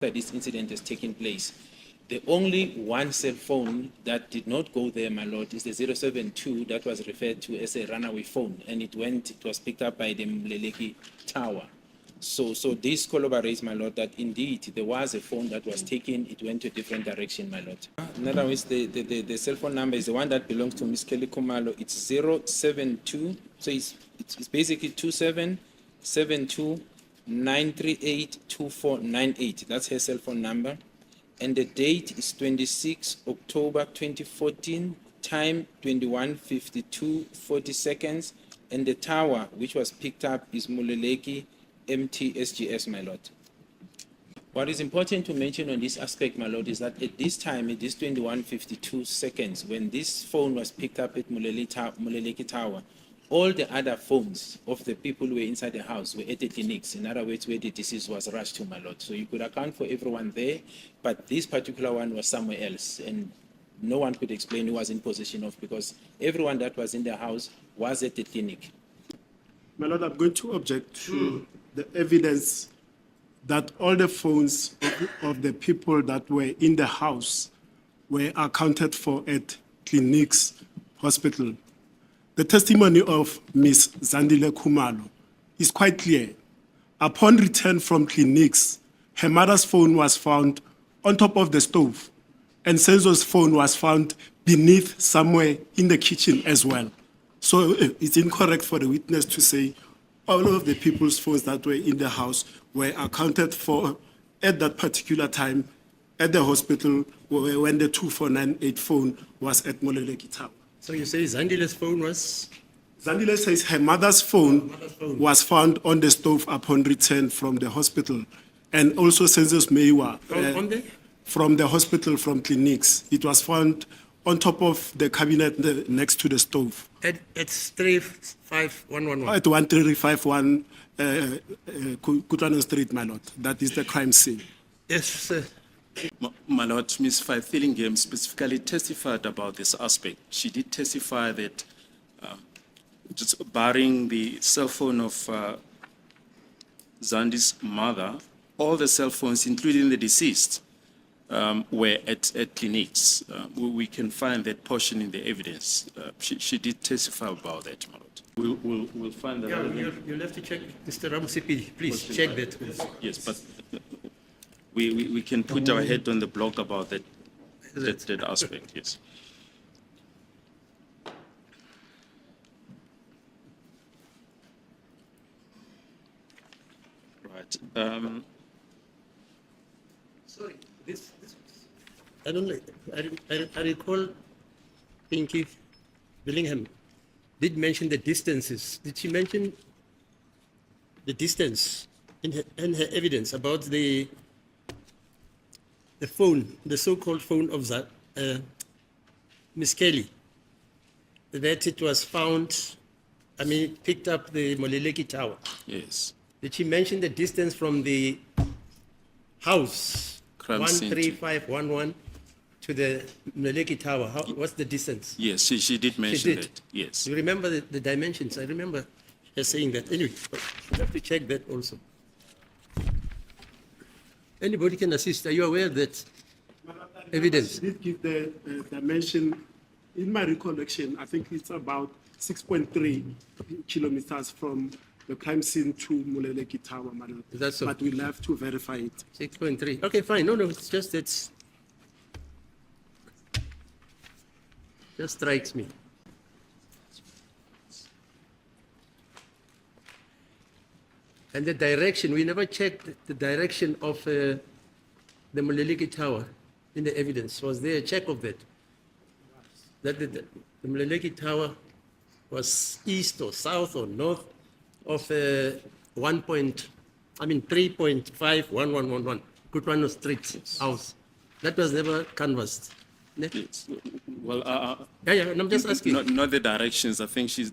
that this incident has taken place. The only one cell phone that did not go there, my lord, is the 072 that was referred to as a runaway phone, and it was picked up by the Mleleki Tower. So this corroborates, my lord, that indeed there was a phone that was taken. It went to a different direction, my lord. In other words, the cell phone number is the one that belongs to Miss Kelly Kumalo. It's 072. So it's basically 2772-938-2498. That's her cell phone number. And the date is 26 October 2014, time 21:52:40 seconds. And the tower which was picked up is Muleleki MTSGS, my lord. What is important to mention on this aspect, my lord, is that at this time, at this 21:52 seconds, when this phone was picked up at Muleleki Tower, all the other phones of the people who were inside the house were at the clinics, in other words, where the deceased was rushed to, my lord. So you could account for everyone there, but this particular one was somewhere else, and no one could explain who was in possession of, because everyone that was in the house was at the clinic. My lord, I'm going to object to the evidence that all the phones of the people that were in the house were accounted for at clinics, hospital. The testimony of Ms. Zandile Kumalo is quite clear. Upon return from clinics, her mother's phone was found on top of the stove, and SENZO's phone was found beneath somewhere in the kitchen as well. So it's incorrect for the witness to say all of the people's phones that were in the house were accounted for at that particular time at the hospital when the 2498 phone was at Moleleki Tower. So you say Zandile's phone was? Zandile says her mother's phone was found on the stove upon return from the hospital, and also SENZO Meyiwa from the hospital, from clinics. It was found on top of the cabinet next to the stove. It's 35111. At 13551 Kutano Street, my lord. That is the crime scene. Yes, sir. My lord, Ms. Fillingham specifically testified about this aspect. She did testify that just barring the cell phone of Zandi's mother, all the cell phones, including the deceased, were at clinics. We can find that portion in the evidence. She did testify about that, my lord. We'll find that. Yeah, you'll have to check, Mr. Ramusipi, please check that. Yes, but we can put our head on the block about that aspect, yes. Right. Sorry, this I don't like. I recall Pinky Billingham did mention the distances. Did she mention the distance in her evidence about the phone, the so-called phone of Miss Kelly, that it was found, picked up the Moleleki Tower? Yes. Did she mention the distance from the house, 13511, to the Moleleki Tower? What's the distance? Yes, she did mention that. Yes. You remember the dimensions? I remember her saying that. Anyway, you have to check that also. Anybody can assist. Are you aware of that evidence? She did give the dimension. In my recollection, I think it's about 6.3 kilometers from the crime scene to Moleleki Tower, madam. Is that so? But we'll have to verify it. 6.3. Okay, fine. No, it's just just strikes me. And the direction, we never checked the direction of the Moleleki Tower in the evidence. Was there a check of that? That the Moleleki Tower was east or south or north of 3.51111 Kutwano Street house. That was never canvassed. Yes. Well, I'm just asking. Not the directions. I think she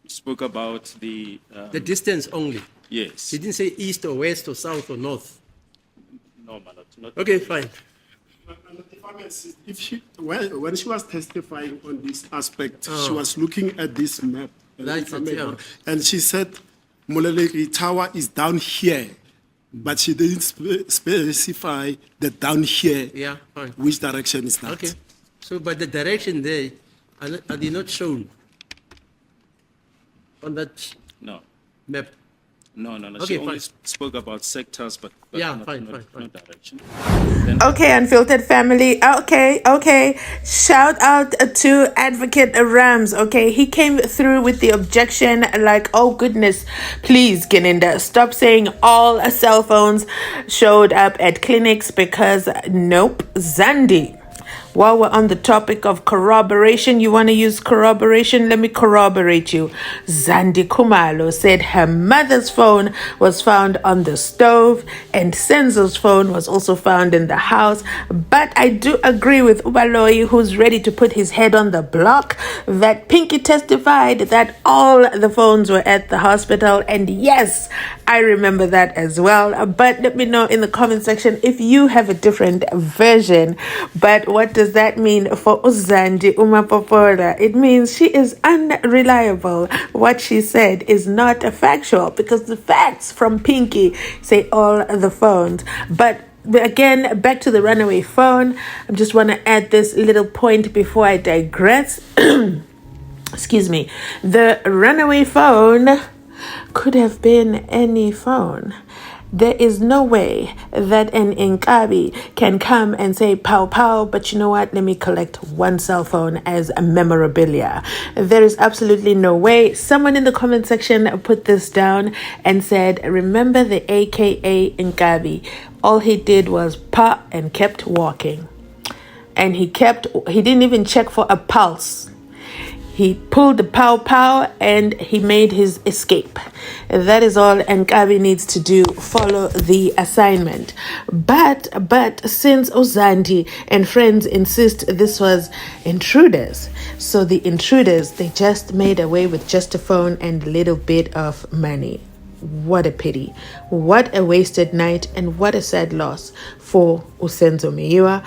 spoke about the distance only. Yes. She didn't say east or west or south or north. No, not. Okay, fine. If when she was testifying on this aspect, she was looking at this map. That's it, yeah. And she said, Moleleki Tower is down here. but she didn't specify that down here, Yeah, fine. which direction is that. Okay. So, but the direction there, are they not shown on that No, map? no. Okay, She only fine. spoke about sectors, but Yeah, not, fine. no direction. Okay, Unfiltered family. Okay. Shout out to Advocate Rams. Okay, he came through with the objection like, oh goodness, please, Gininda, stop saying all cell phones showed up at clinics because nope, Zandi. While we're on the topic of corroboration, you want to use corroboration? Let me corroborate you. Zandi Kumalo said her mother's phone was found on the stove and SENZO's phone was also found in the house. But I do agree with Ubaloyi, who's ready to put his head on the block, that Pinky testified that all the phones were at the hospital. And yes, I remember that as well. But let me know in the comment section if you have a different version. But what does that mean for Uzandi Umapopola? It means she is unreliable. What she said is not factual because the facts from Pinky say all the phones. But again, back to the runaway phone. I just want to add this little point before I digress. Excuse me. The runaway phone could have been any phone. There is no way that an Inkabi can come and say, pow, pow, but you know what? Let me collect one cell phone as a memorabilia. There is absolutely no way. Someone in the comment section put this down and said, remember the AKA Inkabi. All he did was pa and kept walking. And he didn't even check for a pulse. He pulled the pow pow and he made his escape. That is all Nkabi needs to do. Follow the assignment. But since Ozandi and friends insist this was intruders, so the intruders, they just made away with just a phone and a little bit of money. What a pity. What a wasted night and what a sad loss for SENZO MEYIWA.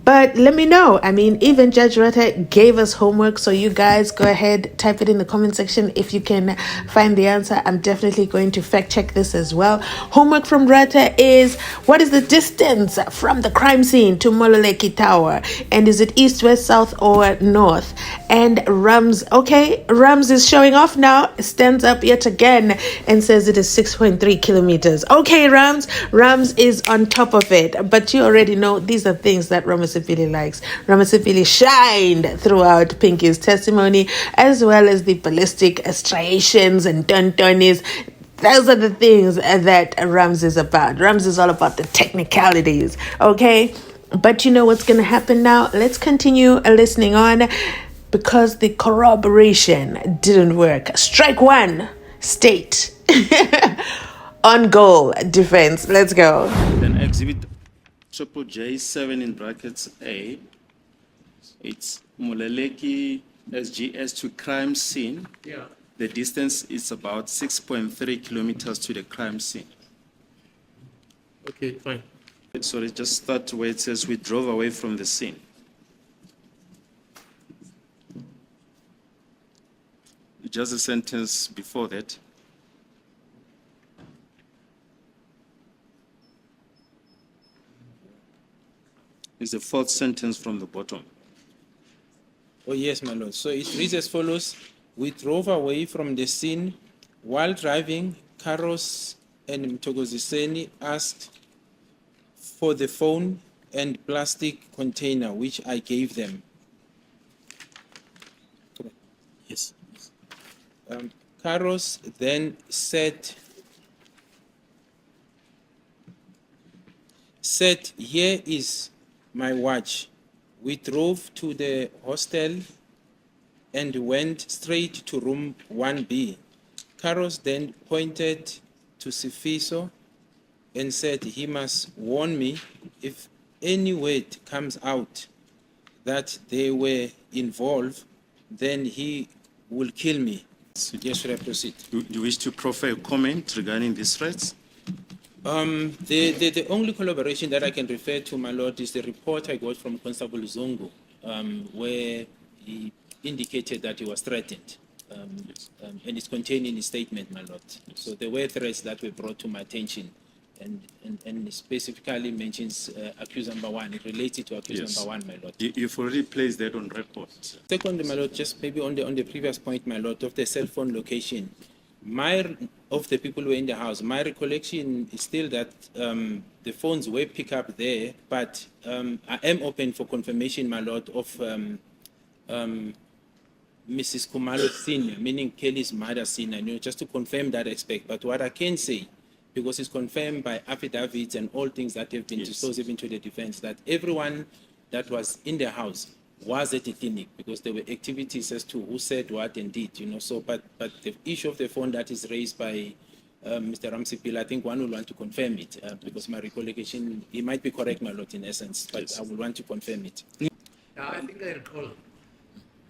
But let me know. I mean, even Judge Rata gave us homework, so you guys go ahead, type it in the comment section if you can find the answer. I'm definitely going to fact check this as well. Homework from Rata is, what is the distance from the crime scene to Mololeki Tower? And is it east, west, south, or north? And Rams, okay, Rams is showing off now, stands up yet again and says it is 6.3 kilometers. Okay, Rams is on top of it. But you already know these are things that Ramasipili likes. Ramasipili shined throughout Pinky's testimony, as well as the ballistic striations and dun-dunnies. Those are the things that Rams is about. Rams is all about the technicalities, okay? But you know what's going to happen now? Let's continue listening on because the corroboration didn't work. Strike one, state. On goal, defense. Let's go. Then exhibit triple J7 in brackets A. It's Mololeki SGS to crime scene. Yeah. The distance is about 6.3 kilometers to the crime scene. Okay, fine. Sorry, just start where it says we drove away from the scene. Just a sentence before that. Is the fourth sentence from the bottom. Oh, yes, my lord. So it reads as follows. We drove away from the scene. While driving, Karos and Mtogoziseni asked for the phone and plastic container, which I gave them. Yes. Karos then said, here is my watch. We drove to the hostel and went straight to room 1B. Karos then pointed to Sifiso and said he must warn me if any word comes out that they were involved, then he will kill me. Yes, should I proceed? Do you wish to proffer a comment regarding these threats? The only collaboration that I can refer to, my lord, is the report I got from Constable Zongo, where he indicated that he was threatened. And it's contained in his statement, my lord. So there were threats that were brought to my attention and specifically mentions accused number one. It relates it to accused Yes. number one, my lord. You've already placed that on record. Second, my lord, just maybe on the previous point, my lord, of the cell phone location. Of the people who were in the house, my recollection is still that the phones were picked up there, but I am open for confirmation, my lord, of Mrs. Kumalo Senior, meaning Kelly's mother Senior, just to confirm that aspect. But what I can say, because it's confirmed by affidavits and all things that have been disclosed even to the defense, that everyone that was in the house was at the clinic, because there were activities as to who said what and did, So, but the issue of the phone that is raised by Mr. Ramsipil, I think one will want to confirm it, because my recollection, he might be correct, my lord, in essence, but I will want to confirm it. Yeah, I think I recall.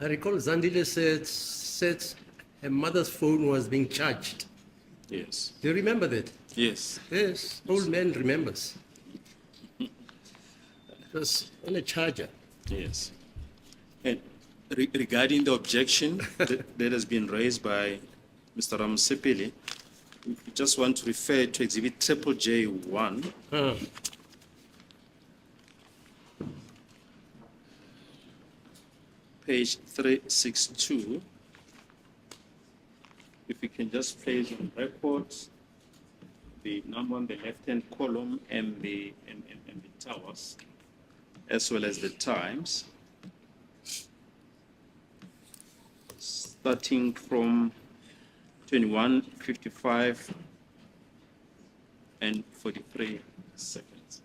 I recall Zandile said her mother's phone was being charged. Yes. Do you remember that? Yes. Yes, old man remembers. It was on a charger. Yes. And regarding the objection that has been raised by Mr. Ramsipili, we just want to refer to Exhibit J1. Page 362. If we can just place on record the number on the left-hand column and the towers, as well as the times, starting from 21:55 and 43 seconds.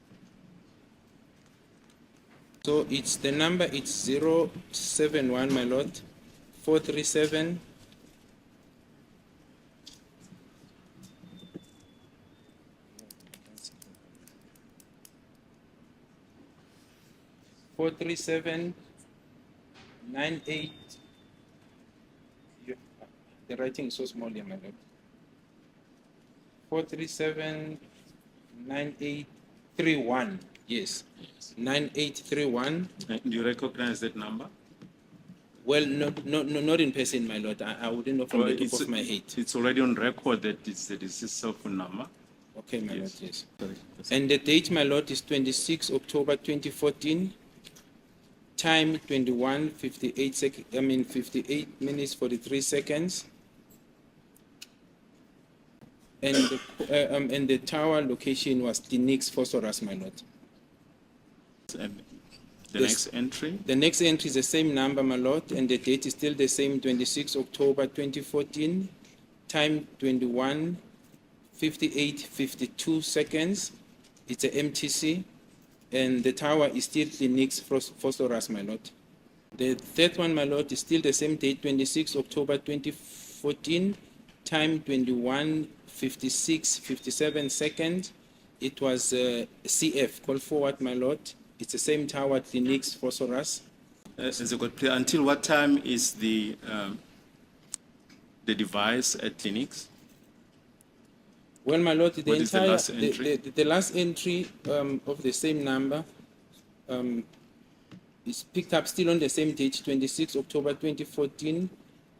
So it's the number, it's 071, my lord, 437. Four three seven 98. The writing is so small here, my lord. 437 9831. Yes. 9831. Do you recognize that number? Well, not in person, my lord. I wouldn't know from Well, the top of my head. It's already on record that it's the deceased cell phone number. Okay, my lord, Yes. yes. And the date, my lord, is 26 October 2014. Time 58 minutes 43 seconds. And the tower location was the next Phosphorus, my lord. And the Yes. next entry? The next entry is the same number, my lord, and the date is still the same, 26 October 2014. Time 58:52 seconds. It's a MTC. And the tower is still the next Phosphorus, my lord. The third one, my lord, is still the same date, 26 October 2014. Time 57 seconds. It was CF, call forward, my lord. It's the same tower, the next Phosphorus. Until what time is the device at clinics? Well, my lord, the What is the entire last entry? the last entry of the same number is picked up still on the same date, 26 October 2014,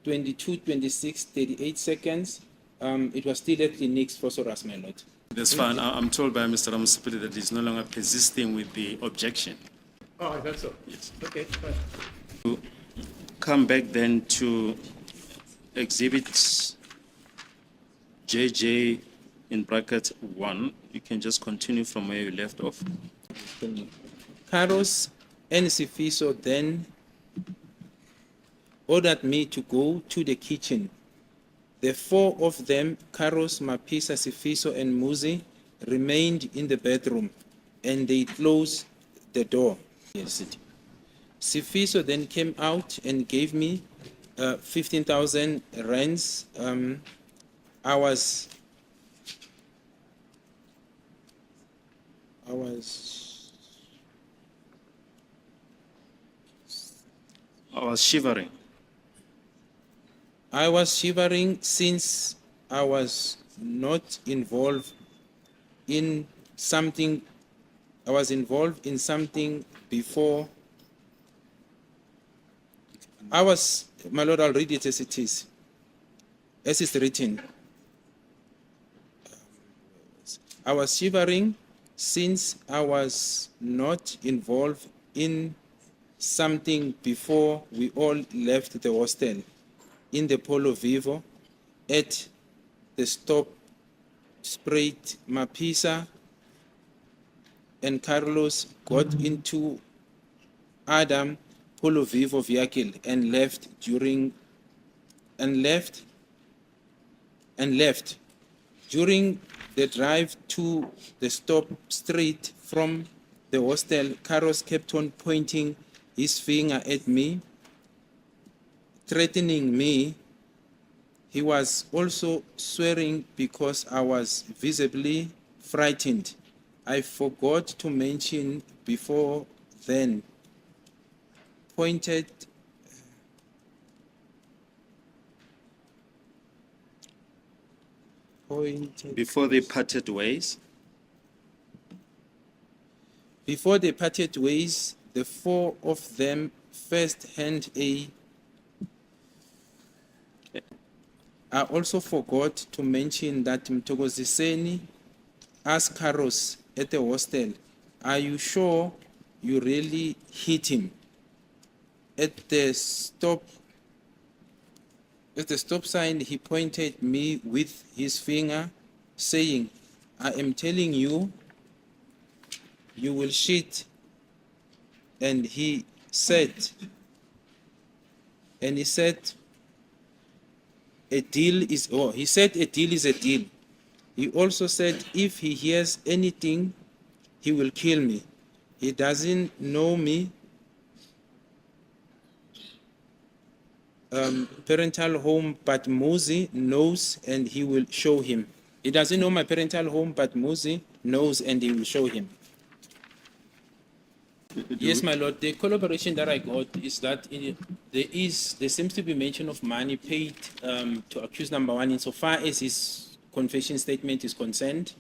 22:26, 38 seconds. It was still at the next Phosphorus, my lord. That's fine. I'm told by Mr. Ramsipili that he's no longer persisting with the objection. Oh, I thought so. Yes. Okay, fine. Come back then to Exhibit JJ in bracket 1. You can just continue from where you left off. Carlos and Sifiso then ordered me to go to the kitchen. The four of them, Carlos, Mapisa, Sifiso, and Muzi, remained in the bedroom, and they closed the door. Yes. Sifiso then came out and gave me 15,000 rands. I was Shivering. I was shivering since I was not involved in something. I was involved in something before. My lord, I'll read it as it is. As it's written. I was shivering since I was not involved in something before we all left the hostel in the Polo Vivo at the stop. Sprayed Mapisa and Carlos got into Adam Polo Vivo vehicle and left during the drive to the stop straight from the hostel. Carlos kept on pointing his finger at me, threatening me. He was also swearing because I was visibly frightened. I forgot to mention before then. Pointed Before they parted ways, Before they parted ways, the four of them first hand a. I also forgot to mention that Mtogoziseni asked Carlos at the hostel, "Are you sure you really hit him?" At the stop sign, he pointed me with his finger, saying, "I am telling you, you will shit." And he said, a deal is a deal. He also said, if he hears anything, he will kill me. He doesn't know me. Parental home, but Muzi knows and he will show him. He doesn't know my parental home, but Muzi knows and he will show him. Yes, my lord. The collaboration that I got is that there seems to be mention of money paid to accused number one insofar as his confession statement is concerned,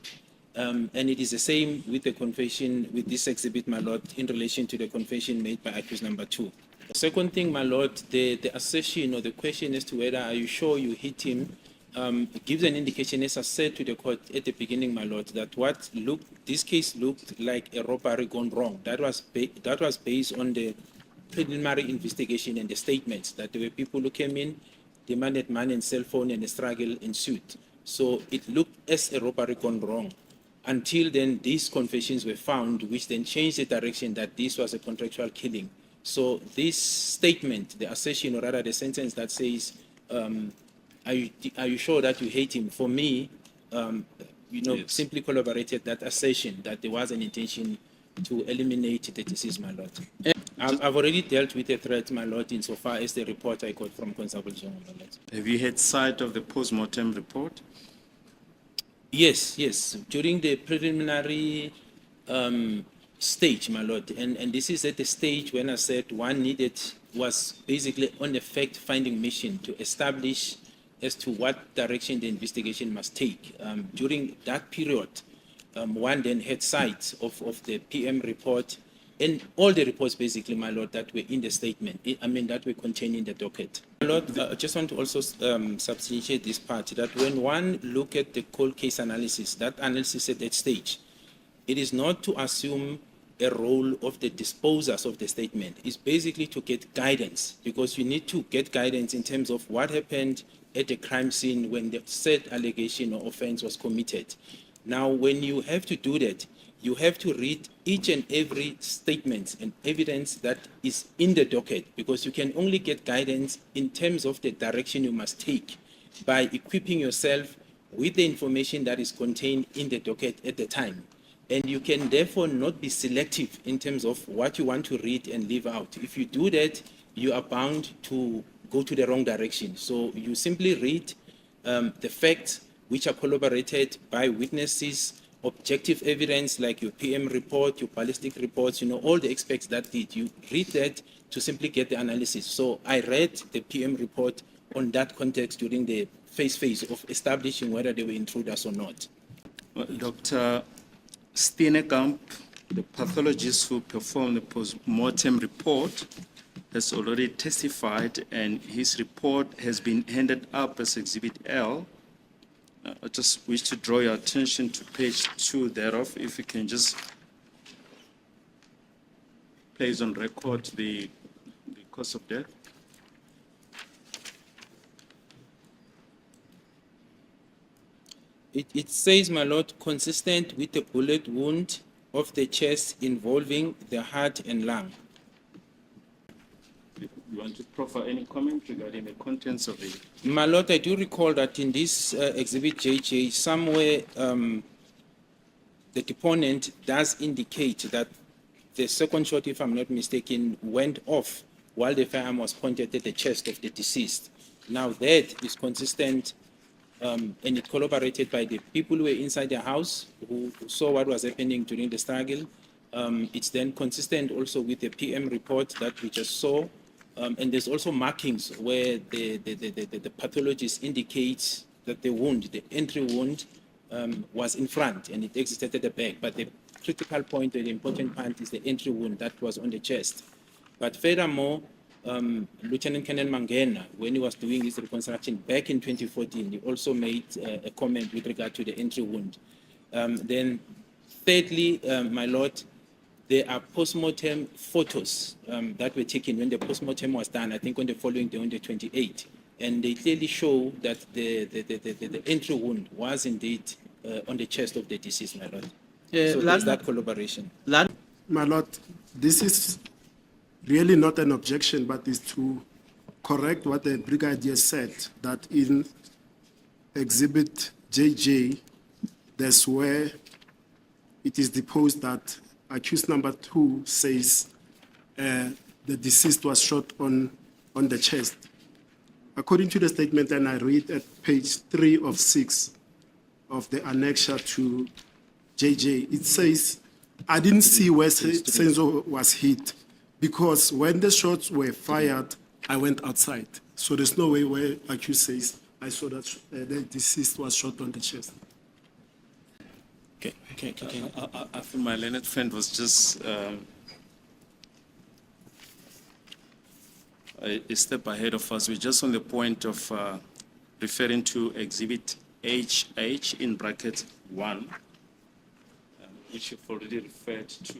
and it is the same with the confession with this exhibit, my lord, in relation to the confession made by accused number two. The second thing, my lord, the assertion or the question as to whether are you sure you hit him gives an indication, as I said to the court at the beginning, my lord, that this case looked like a robbery gone wrong. That was based on the preliminary investigation and the statements that there were people who came in, demanded money and cell phone, and a struggle ensued. So it looked as a robbery gone wrong. Until then, these confessions were found, which then changed the direction that this was a contractual killing. So this statement, the assertion, or rather the sentence that says, are you sure that you hate him? For me, Yes. simply corroborated that assertion that there was an intention to eliminate the deceased, my lord. I've already dealt with the threat, my lord, insofar as the report I got from Constable General, my lord. have you had sight of the postmortem report? Yes. During the preliminary stage, my lord, and this is at the stage when I said was basically on a fact-finding mission to establish as to what direction the investigation must take. During that period, one then had sight of the PM report and all the reports, basically, my lord, that were in the statement, that were contained in the docket. My lord, I just want to also substantiate this part, that when one look at the cold case analysis, that analysis at that stage, it is not to assume a role of the disposers of the statement. It's basically to get guidance, because you need to get guidance in terms of what happened at the crime scene when the said allegation or offense was committed. Now, when you have to do that, you have to read each and every statement and evidence that is in the docket, because you can only get guidance in terms of the direction you must take by equipping yourself with the information that is contained in the docket at the time. And you can therefore not be selective in terms of what you want to read and leave out. If you do that, you are bound to go to the wrong direction. So you simply read the facts which are corroborated by witnesses, objective evidence like your PM report, your ballistic reports, all the experts that did. You read that to simply get the analysis. So I read the PM report on that context during the phase of establishing whether they were intruders or not. Well, Dr. Steenekamp, the pathologist who performed the post-mortem report, has already testified, and his report has been handed up as Exhibit L I just wish to draw your attention to page 2 thereof. If you can just place on record the cause of death. It says, my lord, consistent with the bullet wound of the chest involving the heart and lung. You want to proffer any comment regarding the contents of the... My lord, I do recall that in this exhibit JJ, somewhere the deponent does indicate that the second shot, if I'm not mistaken, went off while the firearm was pointed at the chest of the deceased. Now that is consistent and it corroborated by the people who were inside the house who saw what was happening during the struggle. It's then consistent also with the PM report that we just saw. And there's also markings where the pathologist indicates that the wound, the entry wound, was in front and it exited at the back. But the critical point, the important part is the entry wound that was on the chest. But furthermore, Lieutenant Colonel Mangena, when he was doing his reconstruction back in 2014, he also made a comment with regard to the entry wound. Then thirdly, my lord, there are postmortem photos that were taken when the postmortem was done, I think on the following day, on the 28th. And they clearly show that the entry wound was indeed on the chest of the deceased, my lord. So there's that collaboration. My lord, this is really not an objection, but is to correct what the brigadier said, that in exhibit JJ, that's where it is deposed that accused number 2 says the deceased was shot on the chest. According to the statement, and I read at page 3 of 6 of the annexure to JJ, it says, I didn't see where Senzo was hit because when the shots were fired, I went outside. So there's no way where accused says, I saw that the deceased was shot on the chest. Okay. I think my learned friend was just a step ahead of us. We're just on the point of referring to exhibit HH in bracket 1, which you've already referred to.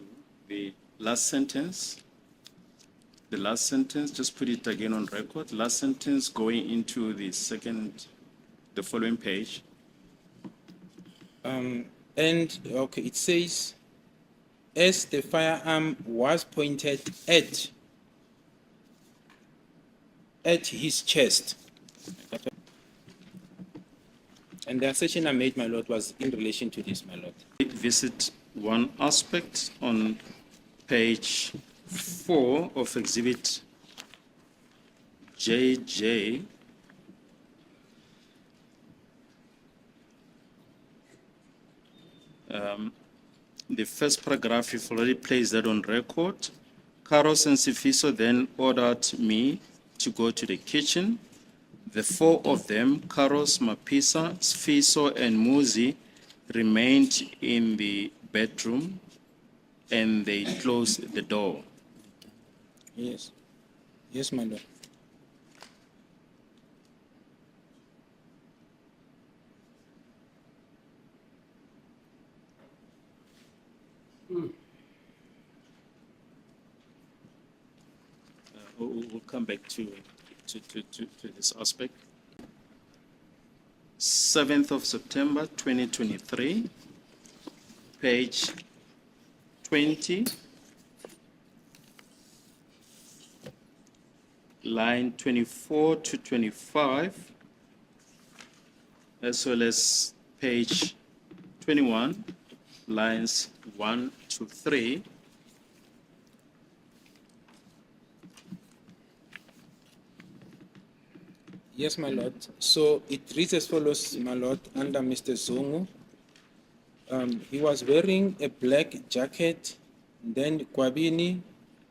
The last sentence, just put it again on record. Last sentence going into the following page. And okay, it says, as the firearm was pointed at his chest. And the assertion I made, my lord, was in relation to this, my lord. Visit one aspect on page 4 of exhibit JJ. The first paragraph, you've already placed that on record. Carlos and Sifiso then ordered me to go to the kitchen. The 4 of them, Carlos, Mapisa, Sifiso, and Muzi, remained in the bedroom and they closed the door. Yes. Yes, my lord. We'll come back to this aspect. 7th of September, 2023, page 20, line 24 to 25, as well as page 21, lines 1 to 3. Yes, my lord. So it reads as follows, my lord, under Mr. Zungu. He was wearing a black jacket. Then Kwabini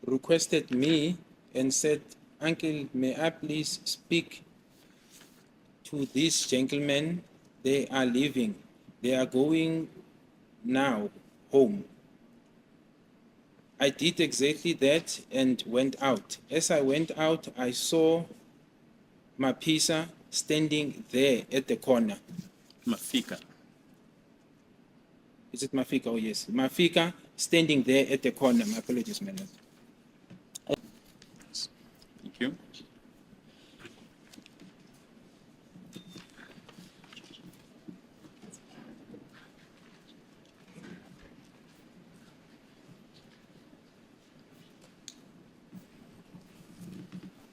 requested me and said, Uncle, may I please speak to these gentlemen? They are leaving. They are going now home. I did exactly that and went out. As I went out, I saw Mapisa standing there at the corner. Mafika. Is it Mafika? Oh, yes. Mafika standing there at the corner. My apologies, my lord. Thank you.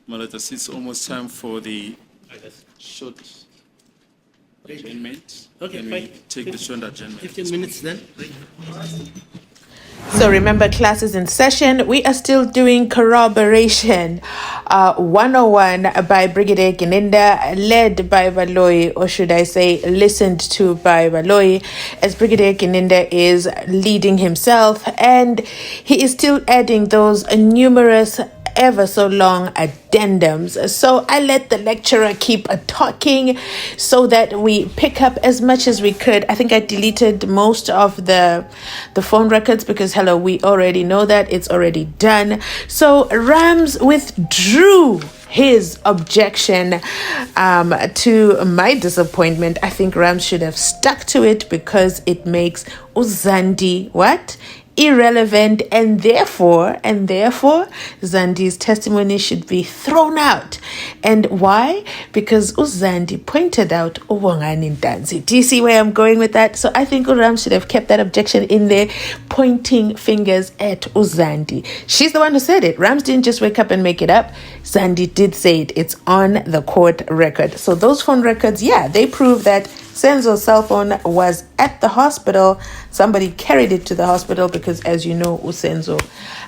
Malata, it's almost time for the short adjournment. Okay, Can we fine. take the short adjournment? 15 minutes then. So remember, class is in session. We are still doing Corroboration 101 by Brigadier Gininda, led by Baloyi, or should I say listened to by Baloyi, as Brigadier Gininda is leading himself, and he is still adding those numerous ever so long addendums. So I let the lecturer keep talking so that we pick up as much as we could. I think I deleted most of the phone records because hello, we already know that it's already done. So Rams withdrew his objection. To my disappointment, I think Rams should have stuck to it because it makes Uzandi what? Irrelevant, and therefore Zandi's testimony should be thrown out. And why? Because Uzandi pointed out Ubongani Ntanzi. Do you see where I'm going with that? So I think Uram should have kept that objection in there, pointing fingers at Uzandi. She's the one who said it. Rams didn't just wake up and make it up. Zandi did say it. It's on the court record. So those phone records, yeah, they prove that Senzo's cell phone was at the hospital. Somebody carried it to the hospital because, as you know, Senzo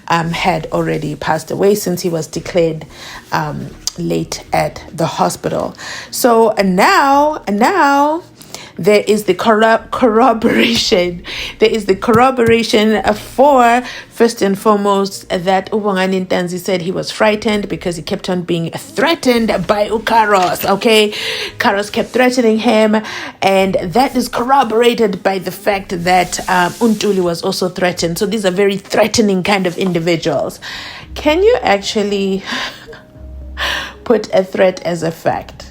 had already passed away since he was declared late at the hospital. So now there is the corroboration. There is the corroboration for, first and foremost, that Ubongani Ntanzi said he was frightened because he kept on being threatened by Ukaros. Okay, Karos kept threatening him, and that is corroborated by the fact that Untuli was also threatened. So these are very threatening kind of individuals. Can you actually put a threat as a fact?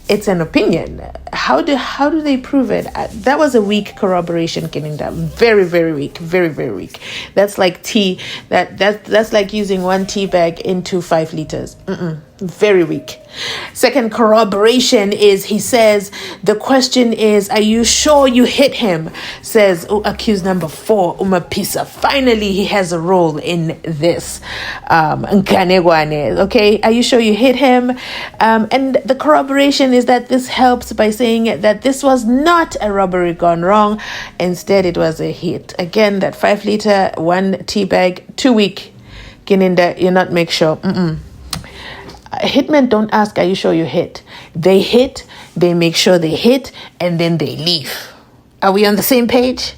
It's an opinion. How do they prove it? That was a weak corroboration, Gininda. Very, very weak. Very, very weak. That's like tea. That's like using 1 tea bag into 5 liters. Very weak. Second corroboration is, he says, the question is, are you sure you hit him? Says accused number 4, Umapisa. Finally, he has a role in this. Nkanegwane. Okay, are you sure you hit him? And the corroboration is that this helps by saying that this was not a robbery gone wrong. Instead, it was a hit. Again, that 5 liter, 1 tea bag, too weak. Gininda, you're not make sure. Hitmen don't ask, are you sure you hit? They hit, they make sure they hit, and then they leave. Are we on the same page?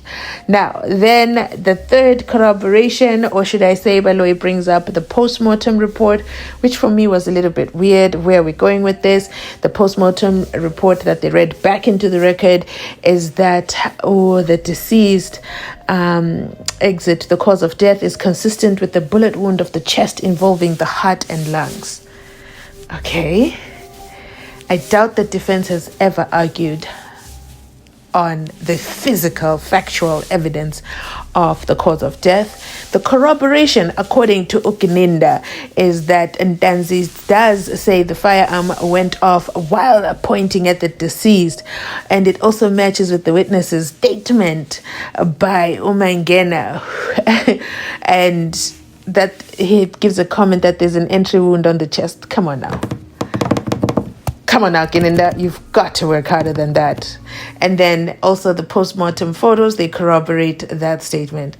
Now, then the third corroboration, or should I say, Baloyi brings up the postmortem report, which for me was a little bit weird. Where are we going with this? The postmortem report that they read back into the record is that, the deceased exit, the cause of death is consistent with the bullet wound of the chest involving the heart and lungs. Okay. I doubt the defense has ever argued on the physical, factual evidence of the cause of death. The corroboration, according to Gininda, is that Ntanzi does say the firearm went off while pointing at the deceased, and it also matches with the witness's statement by Umangena, and that he gives a comment that there's an entry wound on the chest. Come on now, Gininda, you've got to work harder than that. And then also the postmortem photos, they corroborate that statement.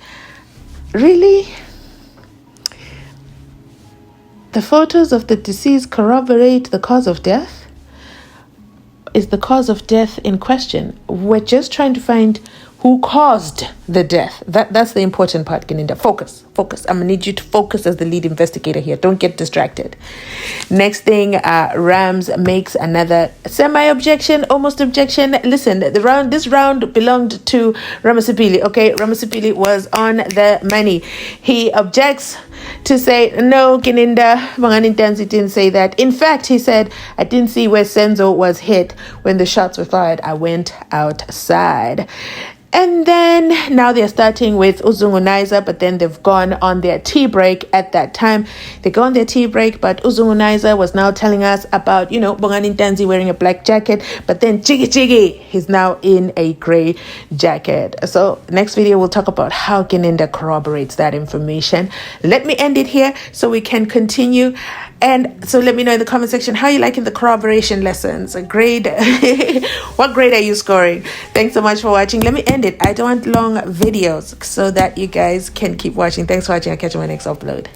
Really? The photos of the deceased corroborate the cause of death? Is the cause of death in question? We're just trying to find who caused the death. That's the important part, Gininda. Focus. I'm going to need you to focus as the lead investigator here. Don't get distracted. Next thing, Rams makes another semi-objection, almost objection. Listen, this round belonged to Ramasipili. Okay, Ramasipili was on the money. He objects to say, no, Gininda, Bongani Ntanzi didn't say that. In fact, he said, I didn't see where Senzo was hit when the shots were fired. I went outside. And then now they're starting with Uzungunizer, but then they've gone on their tea break at that time. They go on their tea break, but Uzungunizer was now telling us about, Bongani Ntanzi wearing a black jacket, but then Chigi, he's now in a gray jacket. So next video, we'll talk about how Gininda corroborates that information. Let me end it here so we can continue. And so let me know in the comment section how you liking the corroboration lessons. A grade, what grade are you scoring? Thanks so much for watching. Let me end it. I don't want long videos so that you guys can keep watching. Thanks for watching. I'll catch you on my next upload.